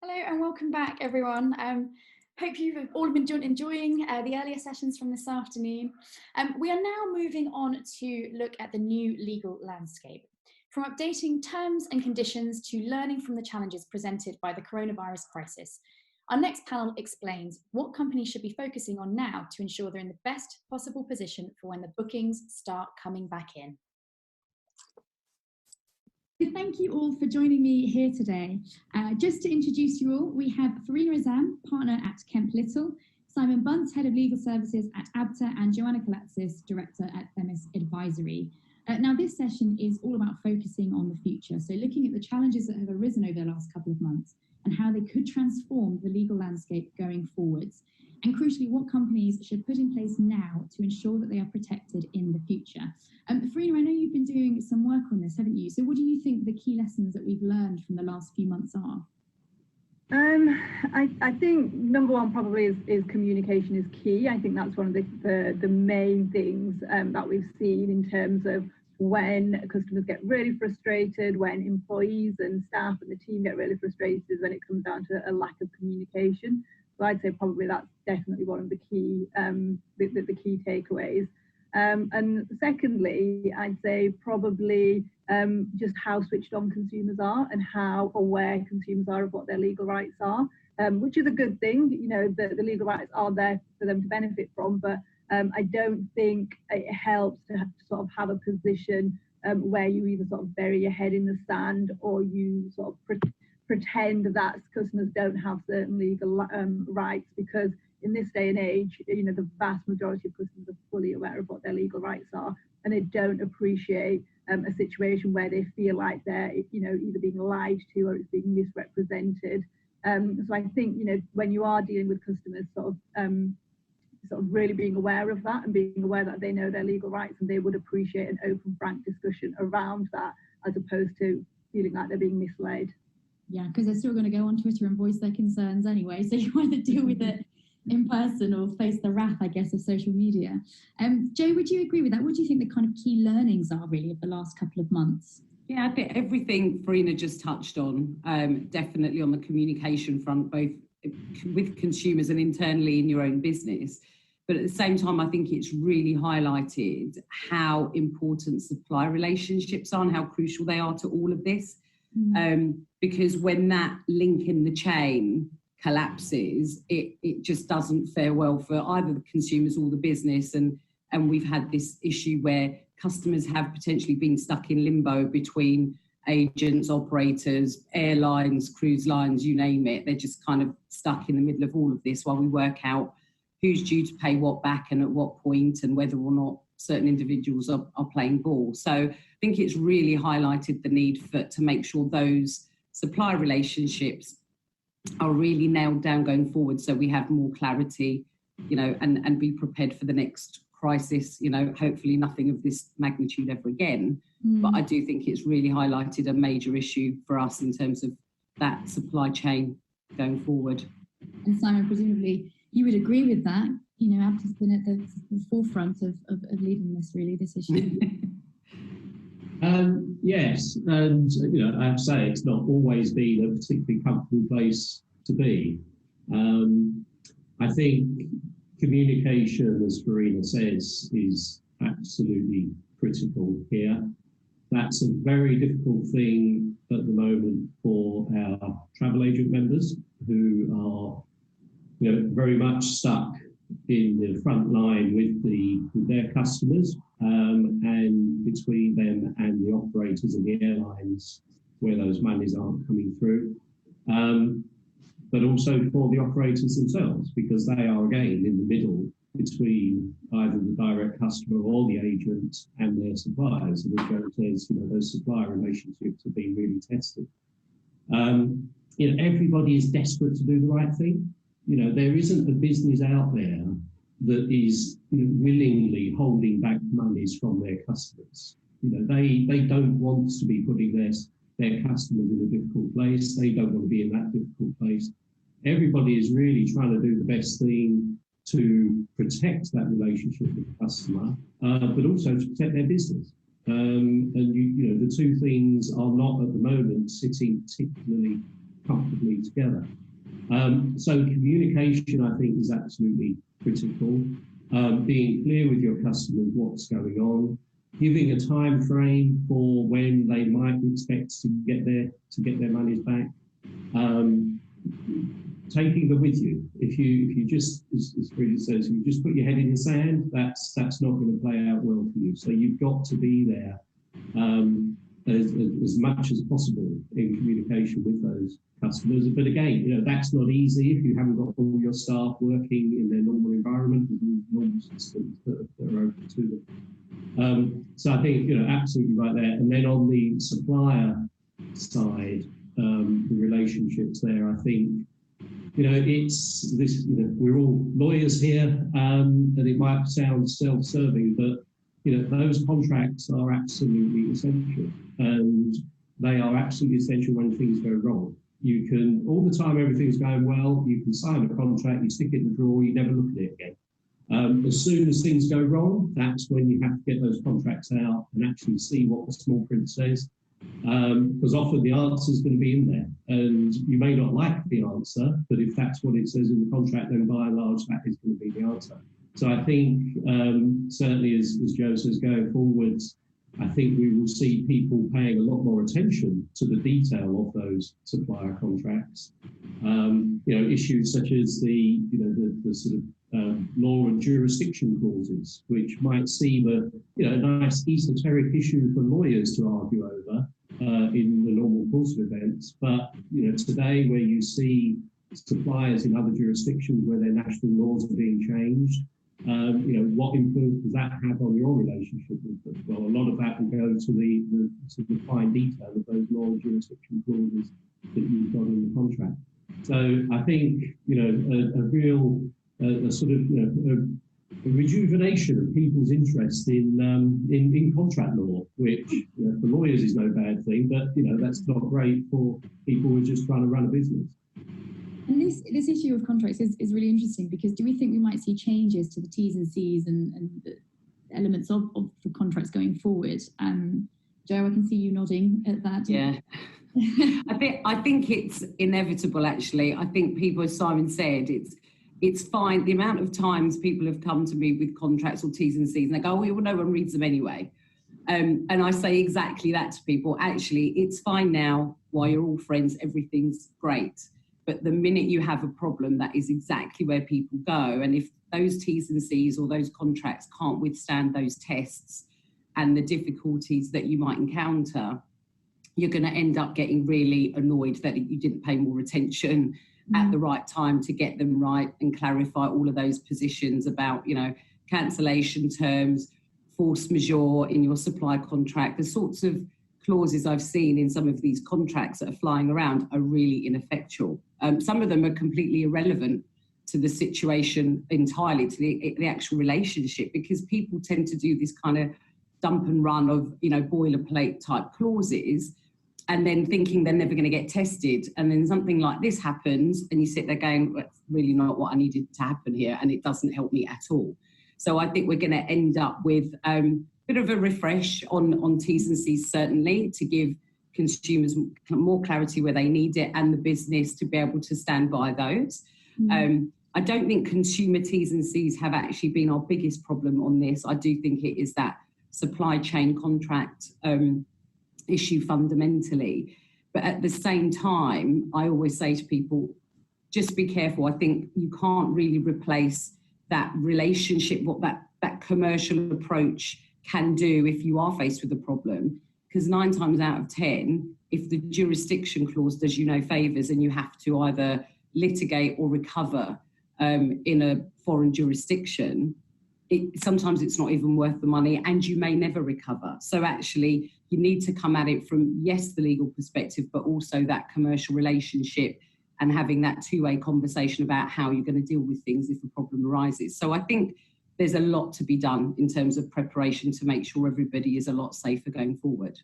Hello and welcome back, everyone. Hope you've all been enjoying the earlier sessions from this afternoon. We are now moving on to look at the new legal landscape. From updating terms and conditions to learning from the challenges presented by the coronavirus crisis, our next panel explains what companies should be focusing on now to ensure they're in the best possible position for when the bookings start coming back in. Thank you all for joining me here today. Just to introduce you all, we have Farina Azam, partner at Kemp Little, Simon Bunce, head of legal services at ABTA, and Joanna Kalatsis, director at Themis Advisory. Now, this session is all about focusing on the future, so looking at the challenges that have arisen over the last couple of months and how they could transform the legal landscape going forwards, and crucially, what companies should put in place now to ensure that they are protected in the future. Farina, I know you've been doing some work on this, haven't you? So what do you think the key lessons that we've learned from the last few months are? I think number one probably is communication is key. I think that's one of the main things that we've seen in terms of when customers get really frustrated, when employees and staff and the team get really frustrated, is when it comes down to a lack of communication. So I'd say probably that's definitely one of the key the key takeaways. And secondly, I'd say probably just how switched on consumers are and how aware consumers are of what their legal rights are, which is a good thing. You know, the legal rights are there for them to benefit from, but I don't think it helps to sort of have a position where you either sort of bury your head in the sand or you sort of pretend that customers don't have certain legal rights, because in this day and age, you know, the vast majority of customers are fully aware of what their legal rights are, and they don't appreciate a situation where they feel like they're, you know, either being lied to or it's being misrepresented. So I think, you know, when you are dealing with customers, sort of really being aware of that and being aware that they know their legal rights and they would appreciate an open, frank discussion around that, as opposed to feeling like they're being misled. Yeah, because they're still going to go on Twitter and voice their concerns anyway, so you either deal with it in person or face the wrath, I guess, of social media. Jo, would you agree with that? What do you think the kind of key learnings are really of the last couple of months? Yeah, I think everything Farina just touched on, definitely on the communication front, both with consumers and internally in your own business. But at the same time, I think it's really highlighted how important supply relationships are and how crucial they are to all of this. Because when that link in the chain collapses, it just doesn't fare well for either the consumers or the business. And we've had this issue where customers have potentially been stuck in limbo between agents, operators, airlines, cruise lines, you name it. They're just kind of stuck in the middle of all of this while we work out who's due to pay what back and at what point, and whether or not certain individuals are playing ball. So I think it's really highlighted the need to make sure those supply relationships are really nailed down going forward, so we have more clarity, you know, and be prepared for the next crisis, you know, hopefully nothing of this magnitude ever again. But I do think it's really highlighted a major issue for us in terms of that supply chain going forward. And Simon, presumably you would agree with that. You know, ABTA's been at the forefront of leading this issue. Yes, and you know, I have to say it's not always been a particularly comfortable place to be. I think communication, as Farina says, is absolutely critical here. That's a very difficult thing at the moment for our travel agent members, who are, you know, very much stuck in the front line with their customers, and between them and the operators and the airlines where those monies aren't coming through, but also for the operators themselves, because they are again in the middle between either the direct customer or the agent and their suppliers. And as Joe says, you know, those supplier relationships have been really tested. You know, everybody is desperate to do the right thing. You know, there isn't a business out there that is, you know, willingly holding back monies from their customers. You know, they don't want to be putting their customers in a difficult place. They don't want to be in that difficult place. Everybody is really trying to do the best thing to protect that relationship with the customer, but also to protect their business. And you know, the two things are not at the moment sitting particularly comfortably working together. So communication, I think, is absolutely critical. Being clear with your customers what's going on, giving a time frame for when they might expect to get their monies back, taking them with you. If you just, as Frida says, if you just put your head in the sand, that's not going to play out well for you. So you've got to be there as much as possible in communication with those customers. But again, that's not easy if you haven't got all your staff working in their normal environment with normal systems that are open to them. So I think absolutely right there. And then on the supplier side, the relationships there, I think it's this. We're all lawyers here, and it might sound self-serving, but those contracts are absolutely essential, and they are absolutely essential when things go wrong. You can, all the time everything's going well, you can sign a contract, you stick it in the drawer, you never look at it again. As soon as things go wrong, that's when you have to get those contracts out and actually see what the small print says. Because often the answer is going to be in there, and you may not like the answer, but if that's what it says in the contract, then by and large that is going to be the answer. So I think certainly as Joe says, going forwards, I think we will see people paying a lot more attention to the detail of those supplier contracts. Issues such as the sort of law and jurisdiction clauses, which might seem a nice esoteric issue for lawyers to argue over in the normal course of events. But today, where you see suppliers in other jurisdictions where their national laws are being changed, what influence does that have on your relationship with them? Well, a lot of that will go to the fine detail of those law and jurisdiction clauses that you've got in the contract. So I think a real sort of a rejuvenation of people's interest in contract law, which for lawyers is no bad thing, but that's not great for people who are just trying to run a business. And this issue of contracts is really interesting, because do we think we might see changes to the T's and C's and the elements of the contracts going forward? Joe, I can see you nodding at that. Yeah. I think it's inevitable, actually. I think people, as Simon said, it's fine. The amount of times people have come to me with contracts or T's and C's and they go, well, no one reads them anyway. And I say exactly that to people. Actually, it's fine now. While you're all friends, everything's great. But the minute you have a problem, that is exactly where people go. And if those T's and C's or those contracts can't withstand those tests and the difficulties that you might encounter, you're going to end up getting really annoyed that you didn't pay more attention at the right time to get them right and clarify all of those positions about, cancellation terms, force majeure in your supply contract. The sorts of clauses I've seen in some of these contracts that are flying around are really ineffectual. Some of them are completely irrelevant to the situation entirely, to the actual relationship, because people tend to do this kind of dump and run of, boilerplate type clauses, and then thinking they're never going to get tested. And then something like this happens and you sit there going, well, that's really not what I needed to happen here, and it doesn't help me at all. So I think we're going to end up with a bit of a refresh on T's and C's, certainly, to give consumers more clarity where they need it, and the business to be able to stand by those. I don't think consumer T's and C's have actually been our biggest problem on this. I do think it is that supply chain contract issue fundamentally. But at the same time, I always say to people, just be careful. I think you can't really replace that relationship, what that commercial approach can do if you are faced with a problem. Because 9 times out of 10, if the jurisdiction clause does you no favours and you have to either litigate or recover in a foreign jurisdiction, sometimes it's not even worth the money, and you may never recover. So actually, you need to come at it from, yes, the legal perspective, but also that commercial relationship and having that two-way conversation about how you're going to deal with things if a problem arises. So I think there's a lot to be done in terms of preparation to make sure everybody is a lot safer going forward.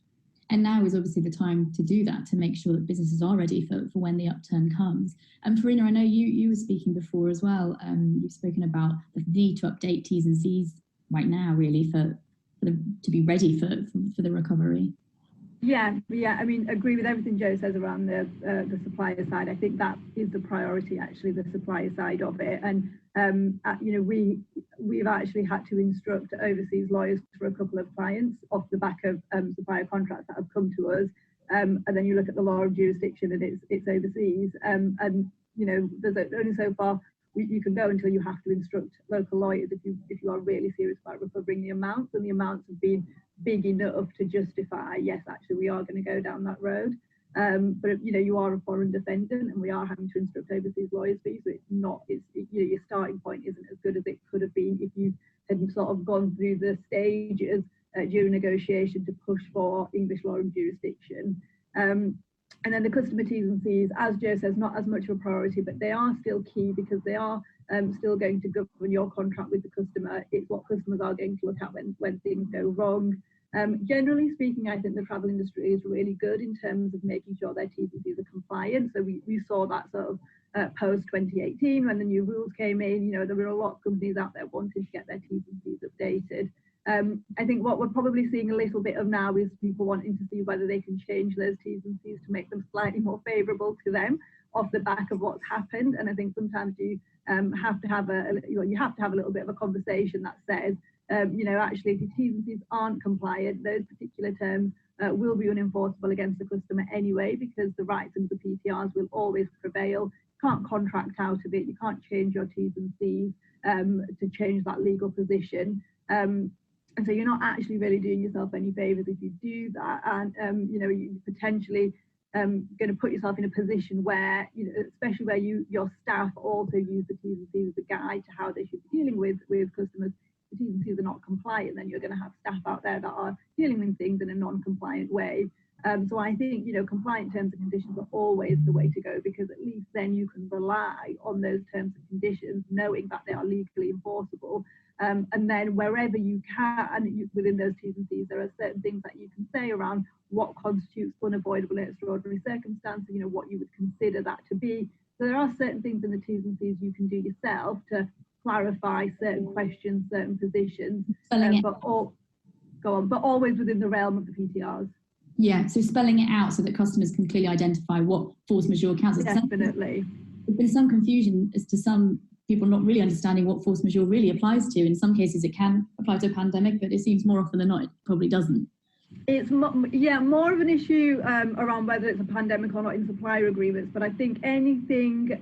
And now is obviously the time to do that, to make sure that businesses are ready for when the upturn comes. Farina, I know you were speaking before as well. You've spoken about the need to update T's and C's right now, really, to be ready for the recovery. Yeah. I mean, agree with everything Joe says around the supplier side. I think that is the priority, actually, the supplier side of it. And you know, we've actually had to instruct overseas lawyers for a couple of clients off the back of supplier contracts that have come to us. And then you look at the law of jurisdiction, and it's overseas. And you know, there's only so far you can go until you have to instruct local lawyers if you are really serious about recovering the amounts, and the amounts have been big enough to justify, yes, actually we are going to go down that road. But you know, you are a foreign defendant, and we are having to instruct overseas lawyers fees. So you know, your starting point isn't as good as it could have been if you hadn't sort of gone through the stages during negotiation to push for English law and jurisdiction. And then the customer T's and C's, as Joe says, not as much of a priority, but they are still key because they are still going to govern your contract with the customer. It's what customers are going to look at when things go wrong. Generally speaking, I think the travel industry is really good in terms of making sure their T's and C's are compliant. So we saw that sort of post 2018 when the new rules came in. You know, there were a lot of companies out there wanting to get their T's and C's updated. I think what we're probably seeing a little bit of now is people wanting to see whether they can change those T's and C's to make them slightly more favourable to them off the back of what's happened. And I think sometimes you have to have a little bit of a conversation that says, you know, actually, if your T's and C's aren't compliant, those particular terms will be unenforceable against the customer anyway, because the rights under the PTRs will always prevail. You can't contract out of it. You can't change your T's and C's to change that legal position. And so you're not actually really doing yourself any favours if you do that. And, you know, you're potentially going to put yourself in a position where, you know, especially where your staff also use the T's and C's as a guide to how they should be dealing with customers. The T's and C's are not compliant, then you're going to have staff out there that are dealing with things in a non-compliant way. So I think, you know, compliant terms and conditions are always the way to go, because at least then you can rely on those terms and conditions, knowing that they are legally enforceable. And then wherever you can, within those T's and C's, there are certain things that you can say around what constitutes unavoidable and extraordinary circumstances, you know, what you would consider that to be. So there are certain things in the T's and C's you can do yourself to clarify certain questions, certain positions, but always within the realm of the PTRs. Yeah, so spelling it out so that customers can clearly identify what force majeure counts as. Definitely. There's been some confusion as to some people not really understanding what force majeure really applies to. In some cases it can apply to a pandemic, but it seems more often than not it probably doesn't. It's more of an issue around whether it's a pandemic or not in supplier agreements, but I think anything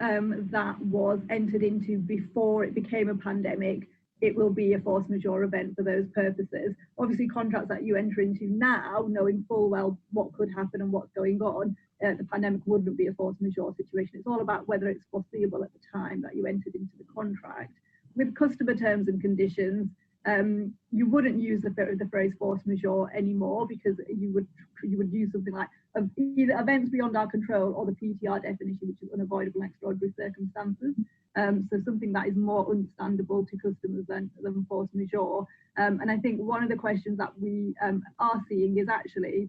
that was entered into before it became a pandemic, it will be a force majeure event for those purposes. Obviously, contracts that you enter into now, knowing full well what could happen and what's going on, the pandemic wouldn't be a force majeure situation. It's all about whether it's foreseeable at the time that you entered into the contract. With customer terms and conditions, you wouldn't use the phrase force majeure anymore, because you would use something like either events beyond our control or the PTR definition, which is unavoidable and extraordinary circumstances. So something that is more understandable to customers than force majeure. And I think one of the questions that we are seeing is actually,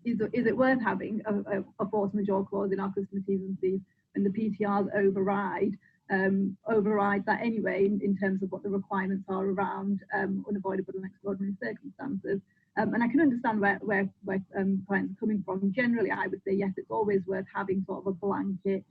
is it worth having a force majeure clause in our customer T's and C's when the PTRs override that anyway in terms of what the requirements are around unavoidable and extraordinary circumstances. And I can understand where clients are coming from. Generally, I would say, yes, it's always worth having sort of a blanket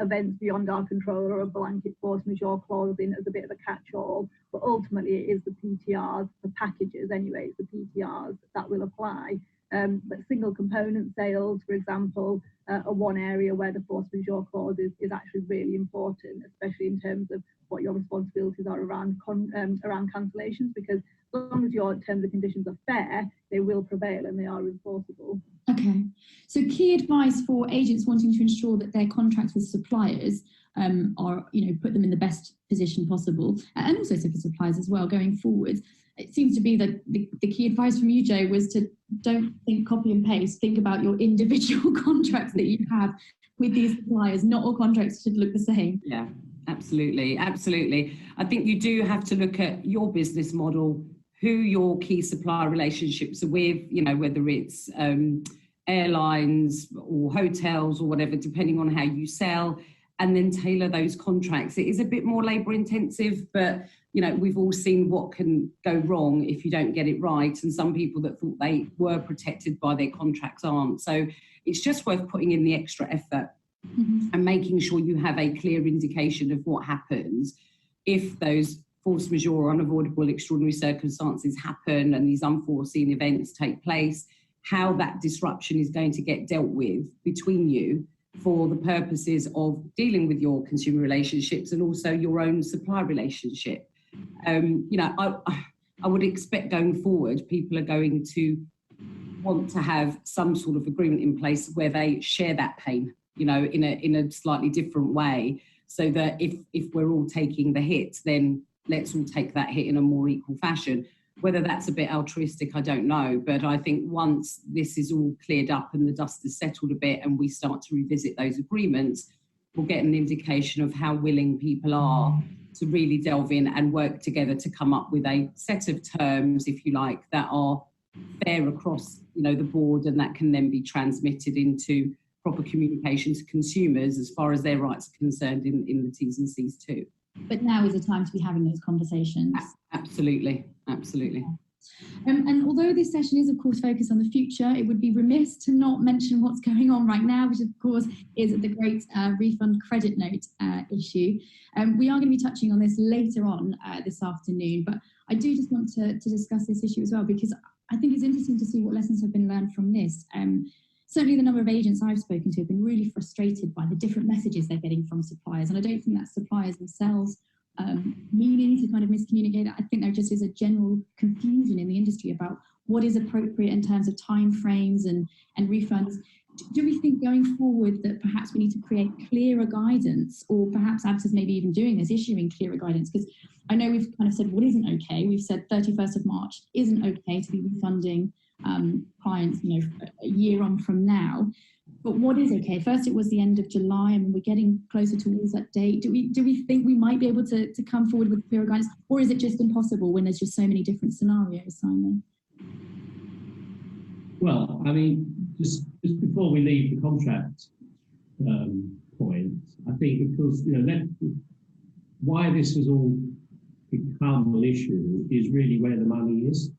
events beyond our control or a blanket force majeure clause in as a bit of a catch-all. But ultimately, it is the PTRs, the packages anyway, it's the PTRs that will apply. But single component sales, for example, are one area where the force majeure clause is actually really important, especially in terms of what your responsibilities are around cancellations, because as long as your terms and conditions are fair, they will prevail and they are enforceable. Okay, so key advice for agents wanting to ensure that their contracts with suppliers are, you know, put them in the best position possible, and also so for suppliers as well going forward. It seems to be that the key advice from you, Joe, was to don't think copy and paste. Think about your individual contracts that you have with these suppliers. Not all contracts should look the same. Yeah, absolutely. Absolutely. I think you do have to look at your business model, who your key supplier relationships are with, you know, whether it's airlines or hotels or whatever, depending on how you sell. and then tailor those contracts. It is a bit more labour intensive, but we've all seen what can go wrong if you don't get it right, and some people that thought they were protected by their contracts aren't. So it's just worth putting in the extra effort and making sure you have a clear indication of what happens if those force majeure or unavoidable extraordinary circumstances happen and these unforeseen events take place, how that disruption is going to get dealt with between you for the purposes of dealing with your consumer relationships and also your own supply relationship. I would expect going forward, people are going to want to have some sort of agreement in place where they share that pain, in a slightly different way, so that if we're all taking the hit, then let's all take that hit in a more equal fashion. Whether that's a bit altruistic, I don't know. But I think once this is all cleared up and the dust is settled a bit and we start to revisit those agreements, we'll get an indication of how willing people are to really delve in and work together to come up with a set of terms, if you like, that are fair across, the board, and that can then be transmitted into proper communication to consumers as far as their rights are concerned in the T's and C's too. But now is the time to be having those conversations. Absolutely. And although this session is, of course, focused on the future, it would be remiss to not mention what's going on right now, which, of course, is the great refund credit note issue. We are going to be touching on this later on this afternoon, but I do just want to discuss this issue as well, because I think it's interesting to see what lessons have been learned from this. Certainly the number of agents I've spoken to have been really frustrated by the different messages they're getting from suppliers. And I don't think that suppliers themselves meaning to kind of miscommunicate. I think there just is a general confusion in the industry about what is appropriate in terms of timeframes and refunds. Do we think going forward that perhaps we need to create clearer guidance, or perhaps ABSA's maybe even doing this, issuing clearer guidance? Because I know we've kind of said what isn't okay. We've said 31st of March isn't okay to be refunding clients, a year on from now. But what is okay? First, it was the end of July, and we're getting closer towards that date. Do we think we might be able to come forward with clearer guidance, or is it just impossible when there's just so many different scenarios, Simon? Well, I mean, just before we leave the contract point, I think, of course, why this has all become an issue is really where the money is.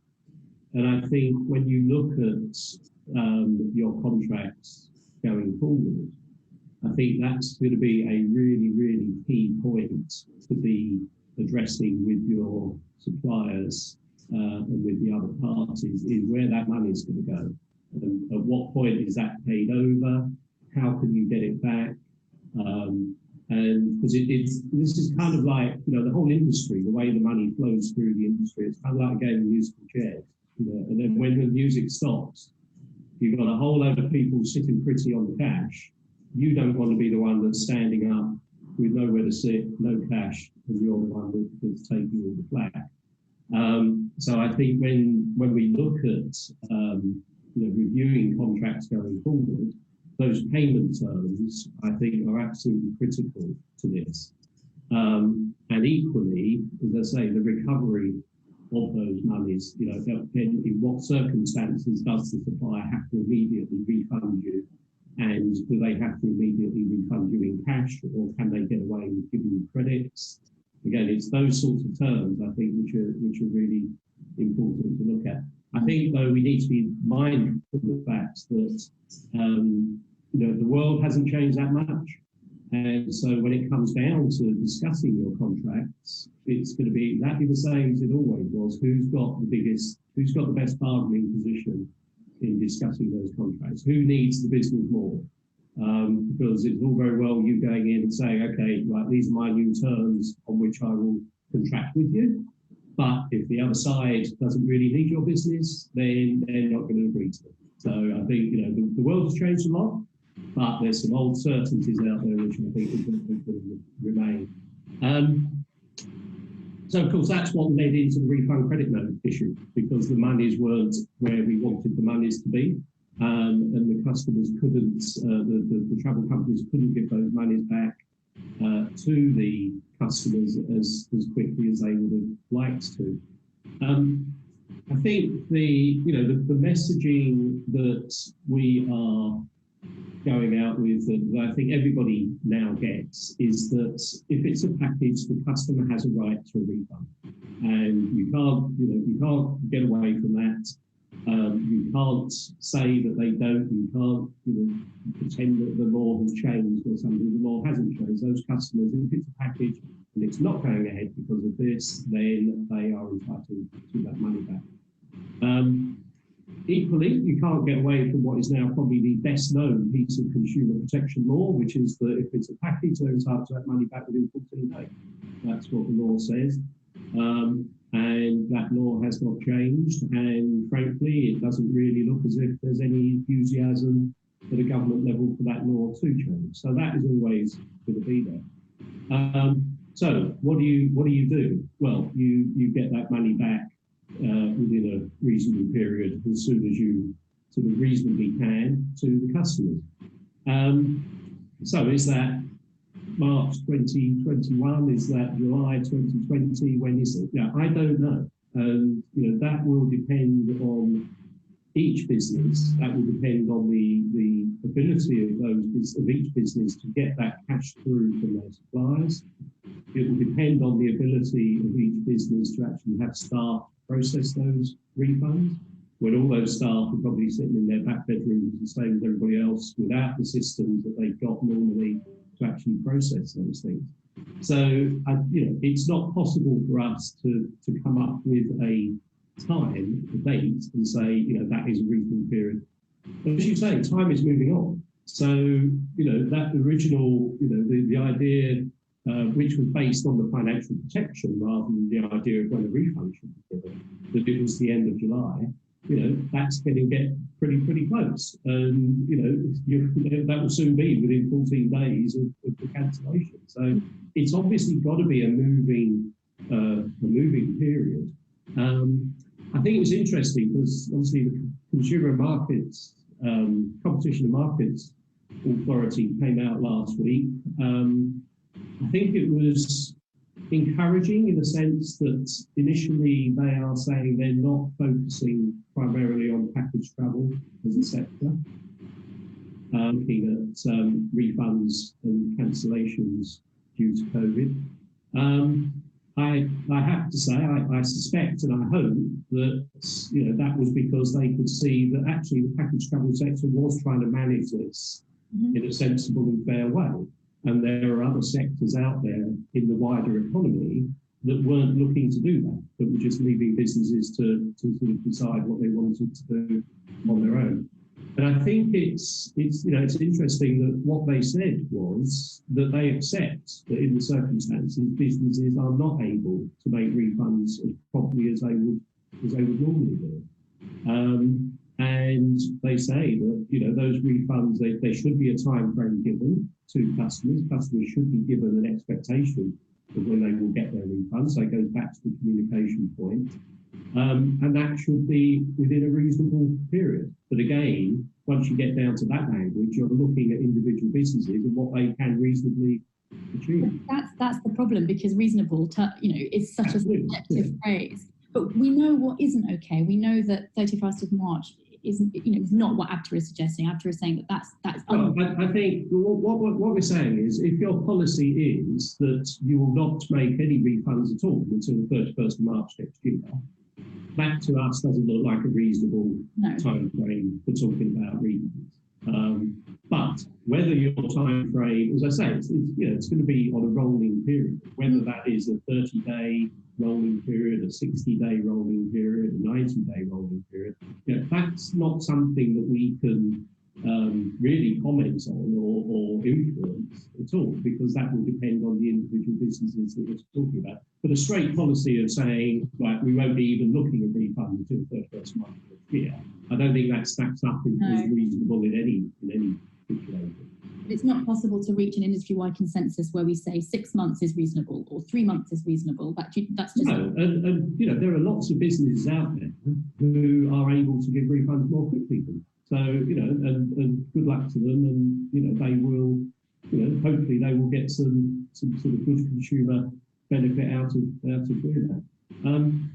And I think when you look at your contracts going forward, I think that's going to be a really, really key point to be addressing with your suppliers and with the other parties, is where that money is going to go. And at what point is that paid over? How can you get it back? And because this is kind of like, the whole industry, the way the money flows through the industry, it's kind of like a game of musical chairs. And then when the music stops, you've got a whole load of people sitting pretty on the cash. You don't want to be the one that's standing up with nowhere to sit, no cash, and you're the one that's taking all the flak. So I think when we look at reviewing contracts going forward, those payment terms, I think, are absolutely critical to this. And equally, as I say, the recovery of those monies, in what circumstances does the supplier have to immediately refund you, and do they have to immediately refund you in cash, or can they get away with giving you credits? Again, it's those sorts of terms, I think, which are really important to look at. I think, though, we need to be mindful of the fact that the world hasn't changed that much. And so when it comes down to discussing your contracts, it's going to be exactly the same as it always was. Who's got the best bargaining position in discussing those contracts? Who needs the business more? Because it's all very well you going in and saying, okay, right, these are my new terms on which I will contract with you. But if the other side doesn't really need your business, then they're not going to agree to it. So I think, the world has changed a lot, but there's some old certainties out there which I think are going to remain. So, of course, that's what led into the refund credit note issue, because the monies weren't where we wanted the monies to be, and the customers couldn't, the travel companies couldn't give those monies back to the customers as quickly as they would have liked to. I think the messaging that we are going out with, and I think everybody now gets, is that if it's a package, the customer has a right to a refund, and you can't get away from that. You can't say that they don't. You can't, pretend that the law has changed or something. The law hasn't changed. Those customers, if it's a package and it's not going ahead because of this, then they are entitled to that money back. Equally, you can't get away from what is now probably the best known piece of consumer protection law, which is that if it's a package, they're entitled to that money back within 14 days. That's what the law says. And that law has not changed. And frankly, it doesn't really look as if there's any enthusiasm at a government level for that law to change. So that is always going to be there. So what do you do? Well, you get that money back within a reasonable period, as soon as you sort of reasonably can, to the customers. So is that March 2021? Is that July 2020? When is it? Yeah, I don't know. That will depend on each business. That will depend on the ability of each business to get that cash through from their suppliers. It will depend on the ability of each business to actually have staff process those refunds, when all those staff are probably sitting in their back bedrooms the same as everybody else, without the systems that they've got normally to actually process those things. So, it's not possible for us to come up with a time, a date, and say, that is a reasonable period. But as you say, time is moving on. So, that original, the idea, which was based on the financial protection rather than the idea of when a refund should be given, that it was the end of July, that's going to get pretty close. And, that will soon be within 14 days of the cancellation. So it's obviously got to be a moving period. I think it's interesting because obviously the Consumer Markets, Competition and Markets Authority came out last week. I think it was encouraging in the sense that initially they are saying they're not focusing primarily on package travel as a sector, looking at refunds and cancellations due to COVID. I have to say, I suspect and I hope that that was because they could see that actually the package travel sector was trying to manage this in a sensible and fair way. And there are other sectors out there in the wider economy that weren't looking to do that, but were just leaving businesses to sort of decide what they wanted to do on their own. And I think it's interesting that what they said was that they accept that in the circumstances businesses are not able to make refunds as properly as they would normally do. And they say that those refunds, they should be a time frame given to customers. Customers should be given an expectation of when they will get their refunds. So it goes back to the communication point. And that should be within a reasonable period. But again, once you get down to that language, you're looking at individual businesses and what they can reasonably achieve. That's the problem, because reasonable, is such a subjective phrase. But we know what isn't okay. We know that 31st of March isn't, is not what ABTA is suggesting. ABTA is saying that that's. Well, I think what we're saying is, if your policy is that you will not make any refunds at all until the 31st of March next year, that to us doesn't look like a reasonable time frame for talking about refunds. But whether your time frame, as I say, it's going to be on a rolling period, whether that is a 30-day rolling period, a 60-day rolling period, a 90-day rolling period, that's not something that we can really comment on or influence at all, because that will depend on the individual businesses that we're talking about. But a straight policy of saying, right, we won't be even looking at refunds until the 31st month of the year, I don't think that stacks up as reasonable in any situation. It's not possible to reach an industry-wide consensus where we say 6 months is reasonable or 3 months is reasonable. That's just no. And there are lots of businesses out there who are able to give refunds more quickly. So and good luck to them, and they will, hopefully they will get some sort of good consumer benefit out of doing that.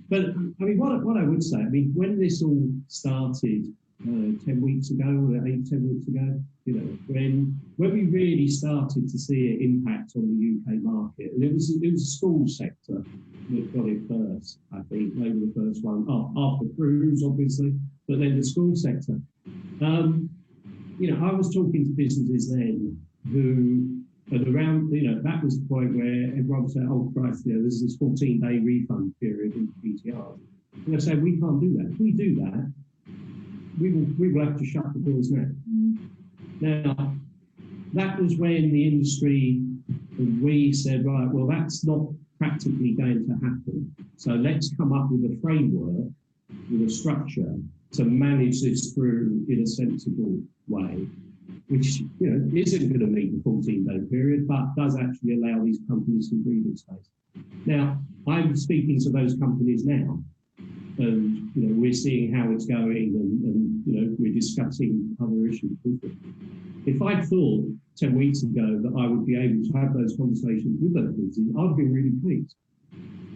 But I mean, what I would say, when this all started 10 weeks ago, or 10 weeks ago, you know, when we really started to see it impact on the UK market. And it was the school sector that got it first, I think. They were the first one, after cruise, obviously, but then the school sector. You know, I was talking to businesses then who, at around, you know, that was the point where everyone said, oh Christ, you know, there's this 14-day refund period in PTR. And I said, we can't do that. If we do that, we will have to shut the doors now. Now, that was when the industry and we said, right, well, that's not practically going to happen. So let's come up with a framework, with a structure to manage this through in a sensible way, which, you know, isn't going to meet the 14-day period, but does actually allow these companies some breathing space. Now, I'm speaking to those companies now, and, you know, we're seeing how it's going, and you know, we're discussing other issues with them. If I'd thought 10 weeks ago that I would be able to have those conversations with those businesses, I'd be really pleased,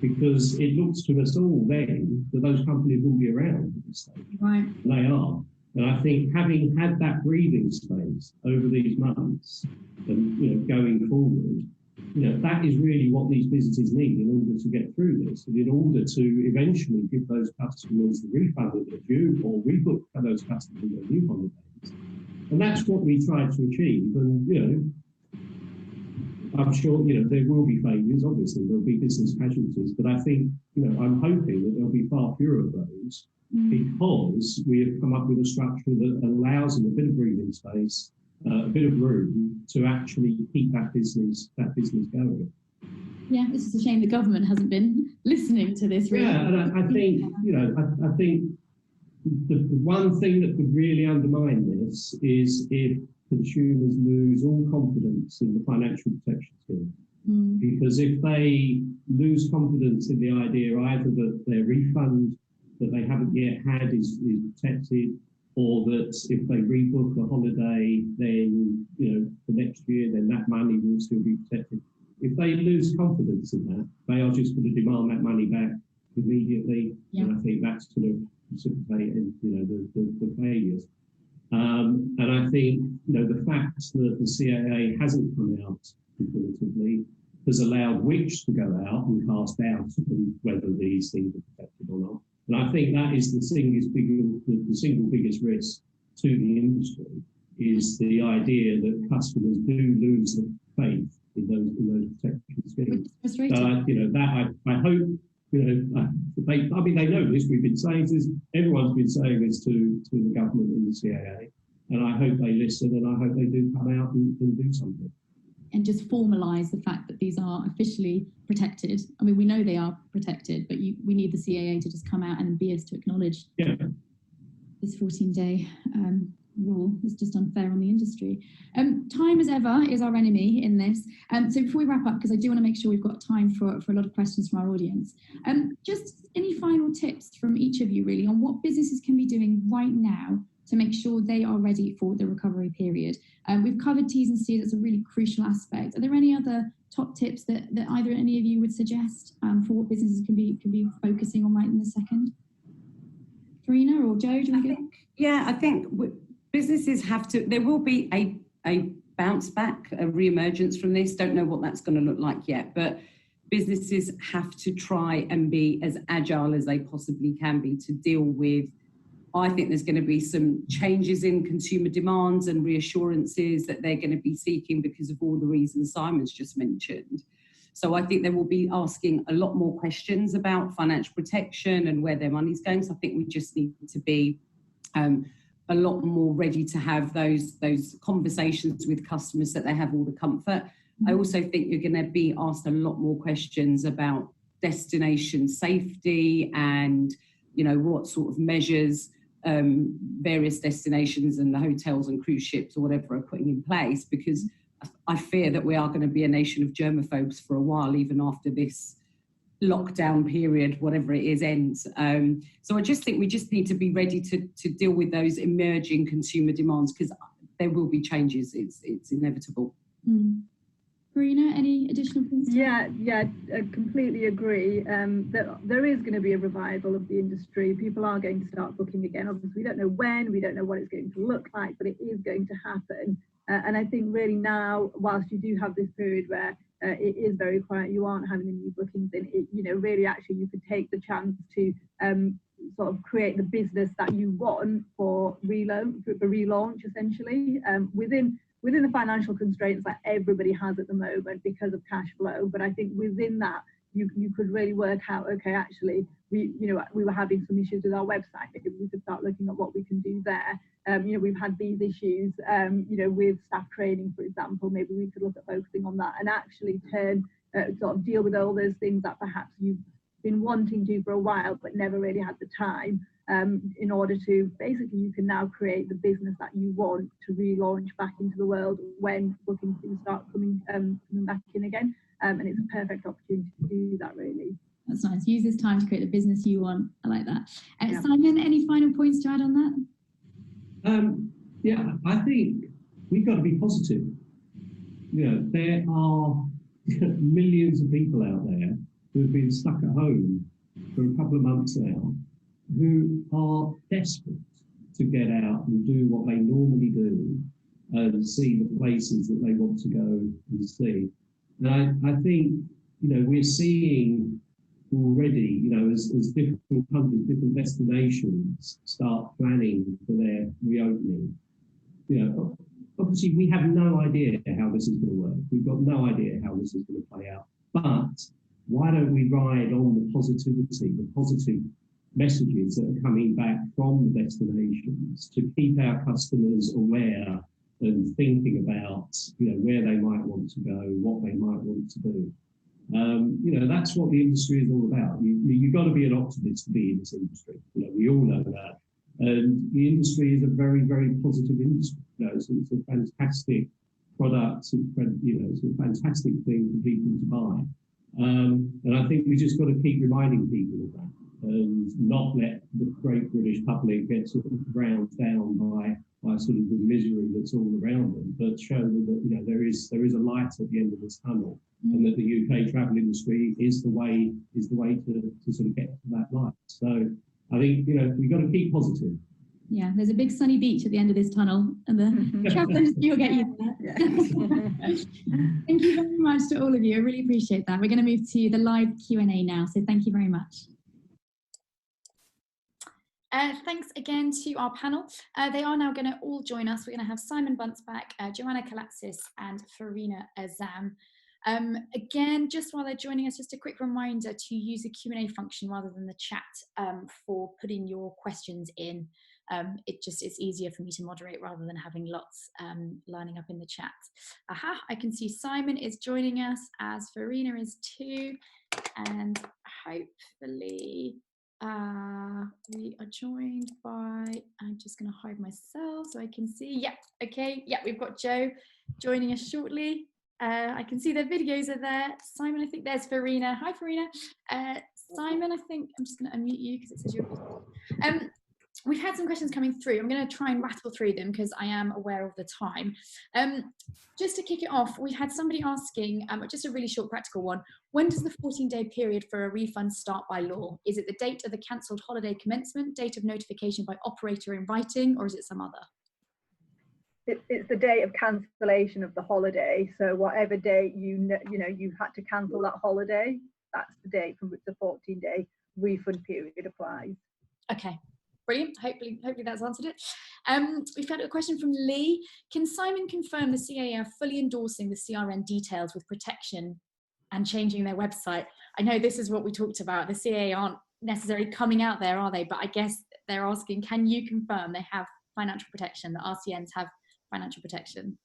because it looks to us all then that those companies will be around at this stage. Right. They are. And I think having had that breathing space over these months and, you know, going forward, you know, that is really what these businesses need in order to get through this, and in order to eventually give those customers the refund that they're due, or rebook for those customers their new holidays. And that's what we try to achieve. And, you know, I'm sure, you know, there will be failures, obviously, there'll be business casualties, but I think, you know, I'm hoping that there'll be far fewer of those, because we have come up with a structure that allows them a bit of breathing space, a bit of room to actually keep that business going. Yeah, this is a shame the government hasn't been listening to this, really. Yeah, and I think, you know, I think the one thing that could really undermine this is if consumers lose all confidence in the financial protection scheme. Because if they lose confidence in the idea either that their refund that they haven't yet had is protected, or that if they rebook a holiday, then, you know, for next year, then that money will still be protected. If they lose confidence in that, they are just going to demand that money back immediately. Yeah. And I think that's going to precipitate, you know, the failures. And I think, you know, the fact that the CAA hasn't come out definitively has allowed Which to go out and cast doubt on whether these things are protected or not. And I think that is the single biggest risk to the industry, is the idea that customers do lose the faith in those protection schemes. So, you know, that I hope, you know, they know this. We've been saying this. Everyone's been saying this to the government and the CAA, and I hope they listen, and I hope they do come out and do something. And just formalise the fact that these are officially protected. I mean, we know they are protected, but we need the CAA to just come out and be able to acknowledge this 14-day rule is just unfair on the industry. Time, as ever, is our enemy in this. So before we wrap up, because I do want to make sure we've got time for a lot of questions from our audience, just any final tips from each of you, really, on what businesses can be doing right now to make sure they are ready for the recovery period. We've covered T's and C's, that's a really crucial aspect. Are there any other top tips that either any of you would suggest for what businesses can be focusing on right in the second? Farina or Joe, do you want to go? Yeah, I think businesses have to, there will be a bounce back, a re-emergence from this. Don't know what that's going to look like yet, but businesses have to try and be as agile as they possibly can be to deal with. I think there's going to be some changes in consumer demands and reassurances that they're going to be seeking because of all the reasons Simon's just mentioned. So I think they will be asking a lot more questions about financial protection and where their money's going. So I think we just need to be a lot more ready to have those conversations with customers, that they have all the comfort. I also think you're going to be asked a lot more questions about destination safety and, you know, what sort of measures various destinations and the hotels and cruise ships or whatever are putting in place, because I fear that we are going to be a nation of germaphobes for a while, even after this lockdown period, whatever it is, ends. So I just think we just need to be ready to deal with those emerging consumer demands, because there will be changes. It's inevitable. Farina, any additional points? Yeah, I completely agree. That there is going to be a revival of the industry. People are going to start booking again. Obviously, we don't know when, we don't know what it's going to look like, but it is going to happen. And I think really now, whilst you do have this period where it is very quiet, you aren't having any new bookings in it, you know, really actually you could take the chance to sort of create the business that you want for relaunch essentially, within the financial constraints that everybody has at the moment because of cash flow. But I think within that, you could really work out, okay, actually, we were having some issues with our website. Maybe we could start looking at what we can do there. We've had these issues, with staff training, for example. Maybe we could look at focusing on that and actually sort of deal with all those things that perhaps you've been wanting to for a while, but never really had the time. In order to basically, you can now create the business that you want to relaunch back into the world when bookings do start coming back in again. And it's a perfect opportunity to do that, really. That's nice. Use this time to create the business you want. I like that. Simon, any final points to add on that? Yeah, I think we've got to be positive. You know, there are millions of people out there who have been stuck at home for a couple of months now, who are desperate to get out and do what they normally do and see the places that they want to go and see. And I think, we're seeing already, as different countries, different destinations start planning for their reopening. Obviously we have no idea how this is going to work. We've got no idea how this is going to play out. But why don't we ride on the positivity, the positive messages that are coming back from the destinations to keep our customers aware and thinking about, where they might want to go, what they might want to do. That's what the industry is all about. You've got to be an optimist to be in this industry. We all know that. And the industry is a very, very positive industry. It's a fantastic product. It's a fantastic thing for people to buy. And I think we just got to keep reminding people of that and not let the great British public get sort of ground down by sort of the misery that's all around them, but show them that there is a light at the end of this tunnel, and that the UK travel industry is the way to sort of get to that light. So I think we've got to keep positive. Yeah, there's a big sunny beach at the end of this tunnel, and the travel industry will get you there. Thank you very much to all of you. I really appreciate that. We're going to move to the live Q&A now, so thank you very much. Thanks again to our panel. They are now going to all join us. We're going to have Simon Bunce back, Joanna Kalatsis and Farina Azam. Again, just while they're joining us, just a quick reminder to use the Q&A function rather than the chat for putting your questions in. It's easier for me to moderate rather than having lots lining up in the chat. Aha, I can see Simon is joining us, as Farina is too, and hopefully we are joined by, I'm just going to hide myself so I can see. Yeah, okay. Yeah, we've got Joe joining us shortly. I can see their videos are there. Simon, I think there's Farina. Hi, Farina. Simon, I think I'm just going to unmute you because it says you're. We've had some questions coming through. I'm going to try and rattle through them because I am aware of the time. Just to kick it off, we had somebody asking, just a really short practical one, when does the 14-day period for a refund start by law? Is it the date of the cancelled holiday commencement, date of notification by operator in writing, or is it some other? It's the date of cancellation of the holiday. So whatever date you had to cancel that holiday, that's the date from which the 14-day refund period applies. Okay. Brilliant. Hopefully that's answered it. We've had a question from Lee. Can Simon confirm the CAA are fully endorsing the CRN details with protection and changing their website? I know this is what we talked about. The CAA aren't necessarily coming out there, are they? But I guess they're asking, can you confirm they have financial protection, the RCNs have financial protection?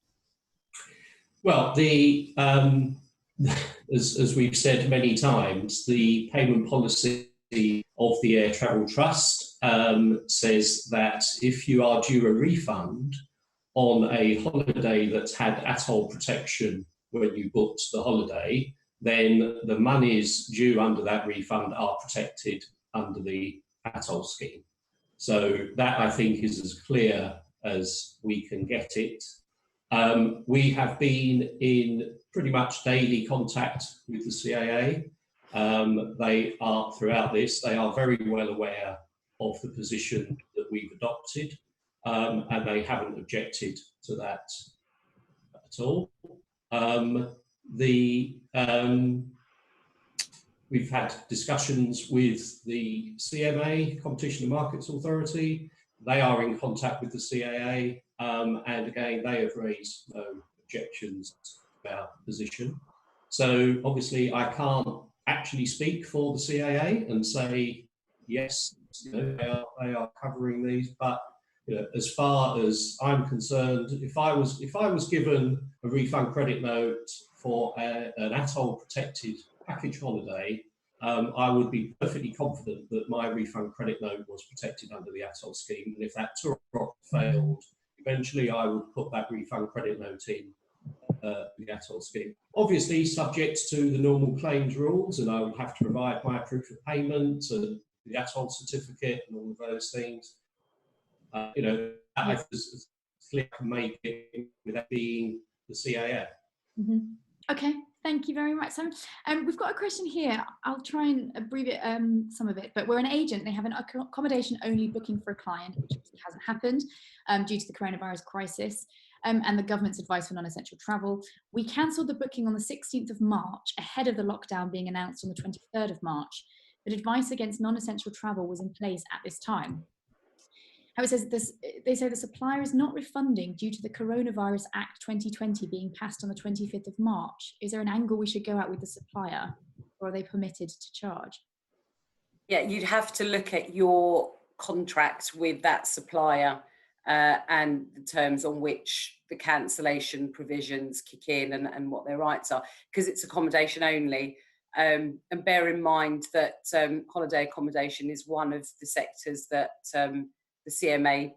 Well, as we've said many times, the payment policy of the Air Travel Trust says that if you are due a refund on a holiday that's had ATOL protection when you booked the holiday, then the monies due under that refund are protected under the ATOL scheme. So that, I think, is as clear as we can get it. We have been in pretty much daily contact with the CAA. They are, throughout this, they are very well aware of the position that we've adopted, and they haven't objected to that at all. We've had discussions with the CMA, Competition and Markets Authority. They are in contact with the CAA, and again, they have raised no objections to our position. So obviously, I can't actually speak for the CAA and say yes, they are covering these. But as far as I'm concerned, if I was given a refund credit note for an atoll protected package holiday, I would be perfectly confident that my refund credit note was protected under the atoll scheme. And if that tour failed, eventually I would put that refund credit note in the atoll scheme. Obviously, subject to the normal claims rules, and I would have to provide my proof of payment and the atoll certificate and all of those things. I as clear I can make it without being the CAA. Okay, thank you very much, Simon. We've got a question here. I'll try and abbreviate some of it, but we're an agent. They have an accommodation-only booking for a client, which obviously hasn't happened due to the coronavirus crisis and the government's advice for non-essential travel. We cancelled the booking on the 16th of March, ahead of the lockdown being announced on the 23rd of March, but advice against non-essential travel was in place at this time. How it says this, they say the supplier is not refunding due to the Coronavirus Act 2020 being passed on the 25th of March. Is there an angle we should go at with the supplier, or are they permitted to charge? Yeah, you'd have to look at your contract with that supplier and the terms on which the cancellation provisions kick in and what their rights are, because it's accommodation only. And bear in mind that holiday accommodation is one of the sectors that the CMA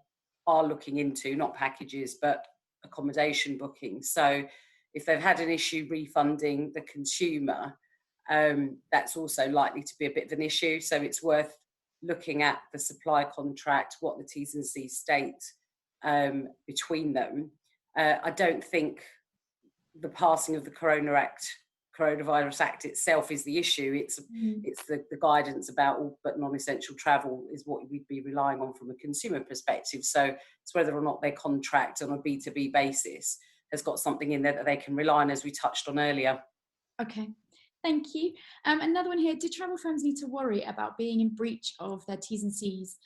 are looking into, not packages, but accommodation bookings. So if they've had an issue refunding the consumer, that's also likely to be a bit of an issue. So it's worth looking at the supply contract, what the T's and C's state between them. I don't think the passing of the Coronavirus Act itself is the issue. It's the guidance about all but non-essential travel is what we'd be relying on from a consumer perspective. So it's whether or not their contract on a B2B basis has got something in there that they can rely on, as we touched on earlier. Okay, thank you. Another one here, do travel firms need to worry about being in breach of their T's and C's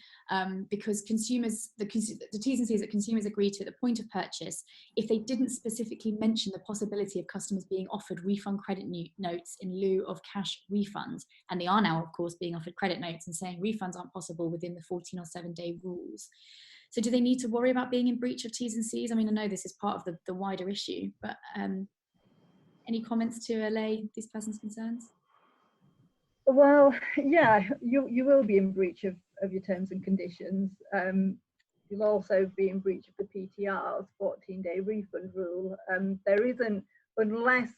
because consumers, the T's and C's that consumers agree to at the point of purchase, if they didn't specifically mention the possibility of customers being offered refund credit notes in lieu of cash refunds, and they are now, of course, being offered credit notes and saying refunds aren't possible within the 14 or 7-day rules. So do they need to worry about being in breach of T's and C's? I mean, I know this is part of the wider issue, but any comments to allay these persons' concerns? Well, yeah, you will be in breach of your terms and conditions. You'll also be in breach of the PTR's 14-day refund rule. There isn't, unless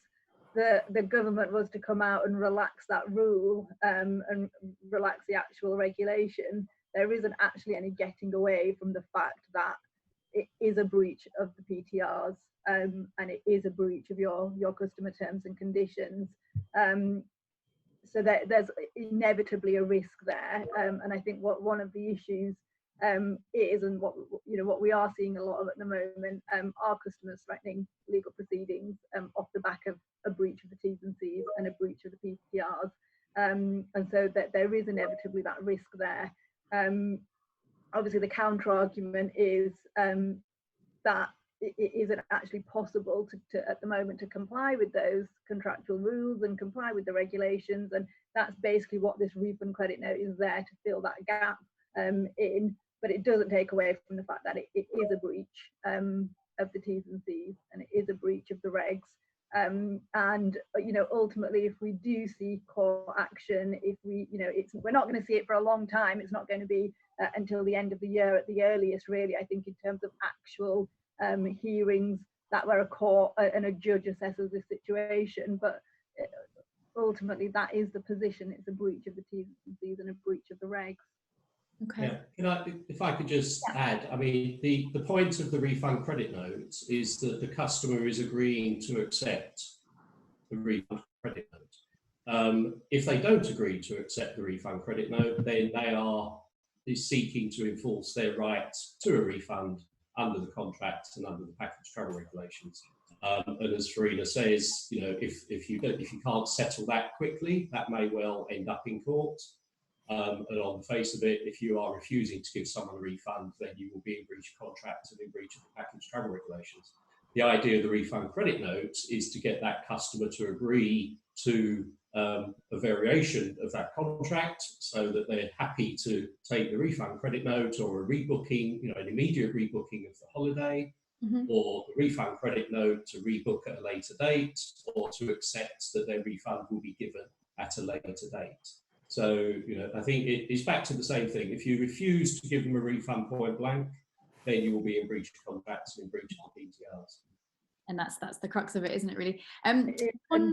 the government was to come out and relax that rule and relax the actual regulation, there isn't actually any getting away from the fact that it is a breach of the PTRs and it is a breach of your customer terms and conditions. So there's inevitably a risk there, and I think what one of the issues is, and what we are seeing a lot of at the moment, are customers threatening legal proceedings off the back of a breach of the T's and C's and a breach of the PTRs, and so that there is inevitably that risk there. Obviously, the counter argument is that it isn't actually possible to at the moment to comply with those contractual rules and comply with the regulations, and that's basically what this refund credit note is there to fill that gap in. But it doesn't take away from the fact that it is a breach of the T's and C's, and it is a breach of the regs. And ultimately, if we do see court action, if we're not going to see it for a long time. It's not going to be until the end of the year at the earliest, really. I think in terms of actual hearings that where a court and a judge assesses the situation, but ultimately that is the position. It's a breach of the T's and C's and a breach of the regs. Okay. Yeah, if I could just add, I mean, the point of the refund credit note is that the customer is agreeing to accept the refund credit note. If they don't agree to accept the refund credit note, then they are seeking to enforce their right to a refund under the contract and under the package travel regulations. And as Farina says, you know, if you can't settle that quickly, that may well end up in court. And on the face of it, if you are refusing to give someone a refund, then you will be in breach of contract and in breach of the package travel regulations. The idea of the refund credit note is to get that customer to agree to a variation of that contract so that they're happy to take the refund credit note or a rebooking, you know, an immediate rebooking of the holiday, or the refund credit note to rebook at a later date, or to accept that their refund will be given at a later date. So, you know, I think it's back to the same thing. If you refuse to give them a refund point blank, then you will be in breach of contracts and in breach of the PTRs. And that's the crux of it, isn't it, really? And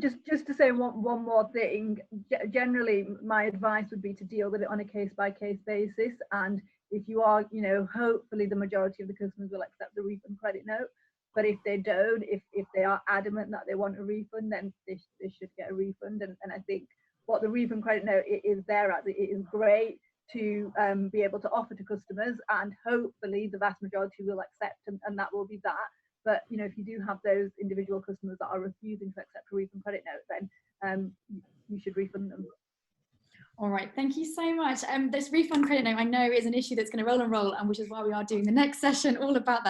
just to say one more thing, generally my advice would be to deal with it on a case-by-case basis. And if you are, you know, hopefully the majority of the customers will accept the refund credit note. But if they don't, if they are adamant that they want a refund, then they should get a refund. And I think what the refund credit note is there at, it is great to be able to offer to customers, and hopefully the vast majority will accept, and that will be that. But you know, if you do have those individual customers that are refusing to accept a refund credit note, then you should refund them. All right, thank you so much. This refund credit note, I know, is an issue that's going to roll and roll, and which is why we are doing the next session all about that.